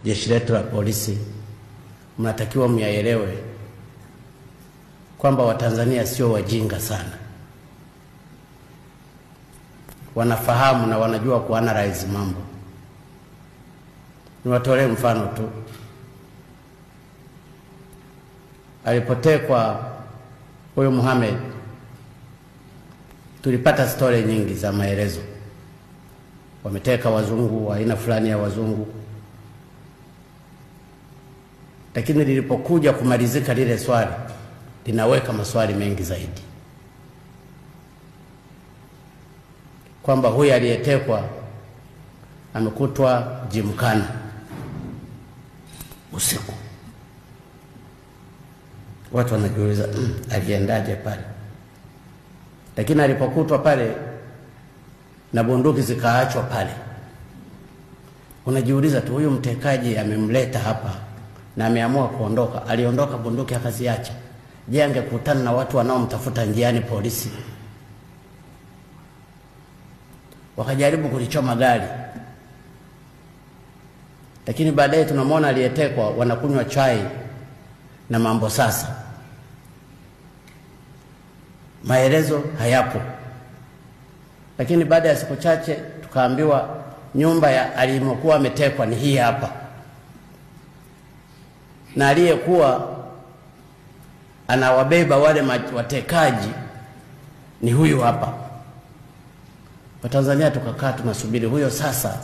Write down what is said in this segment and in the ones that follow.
jeshi letu la polisi, mnatakiwa myaelewe kwamba Watanzania sio wajinga sana. Wanafahamu na wanajua kuanalyze mambo. Niwatolee mfano tu. Alipotekwa huyo Mohamed, tulipata story nyingi za maelezo. Wameteka wazungu, aina fulani ya wazungu. Lakini lilipokuja kumalizika lile swali, linaweka maswali mengi zaidi. Kwamba huyu aliyetekwa amekutwa Gymkhana usiku. Watu wanajiuliza aliendaje pale? Lakini alipokutwa pale na bunduki zikaachwa pale, unajiuliza tu, huyu mtekaji amemleta hapa na ameamua kuondoka, aliondoka bunduki akaziacha. Je, angekutana na watu wanaomtafuta njiani polisi? Wakajaribu kulichoma gari. Lakini baadaye tunamwona aliyetekwa wanakunywa chai na mambo sasa. Maelezo hayapo. Lakini baada ya siku chache tukaambiwa nyumba ya alimokuwa ametekwa ni hii hapa, na aliyekuwa anawabeba wale watekaji ni huyu hapa. Watanzania tukakaa tunasubiri huyo sasa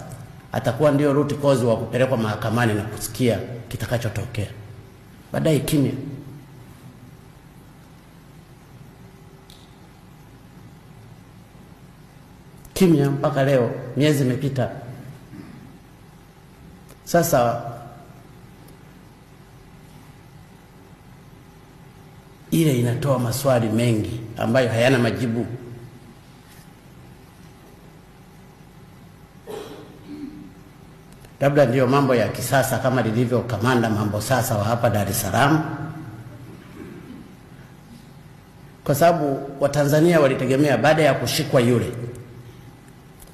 atakuwa ndio root cause wa kupelekwa mahakamani na kusikia kitakachotokea. Baadaye kimya. Kimya mpaka leo, miezi imepita. Sasa ile inatoa maswali mengi ambayo hayana majibu. Labda ndio mambo ya kisasa kama lilivyo kamanda mambo sasa wa hapa Dar es Salaam. Kwa sababu Watanzania walitegemea baada ya kushikwa yule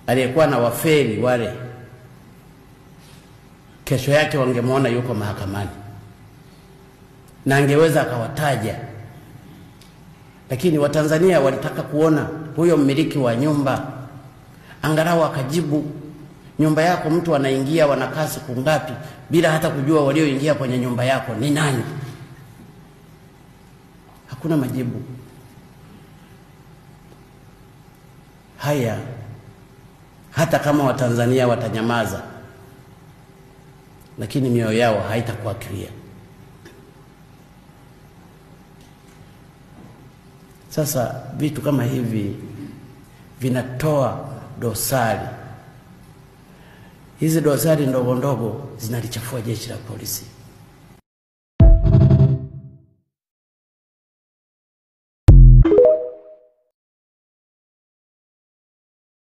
aliyekuwa na wafeli wale, kesho yake wangemwona yuko mahakamani na angeweza akawataja. Lakini Watanzania walitaka kuona huyo mmiliki wa nyumba angalau akajibu, nyumba yako mtu anaingia wanakaa siku ngapi bila hata kujua walioingia kwenye nyumba yako ni nani? Hakuna majibu. Haya, hata kama Watanzania watanyamaza, lakini mioyo yao haitakuwa clear. Sasa vitu kama hivi vinatoa dosari. Hizi dosari ndogo ndogo zinalichafua jeshi la polisi.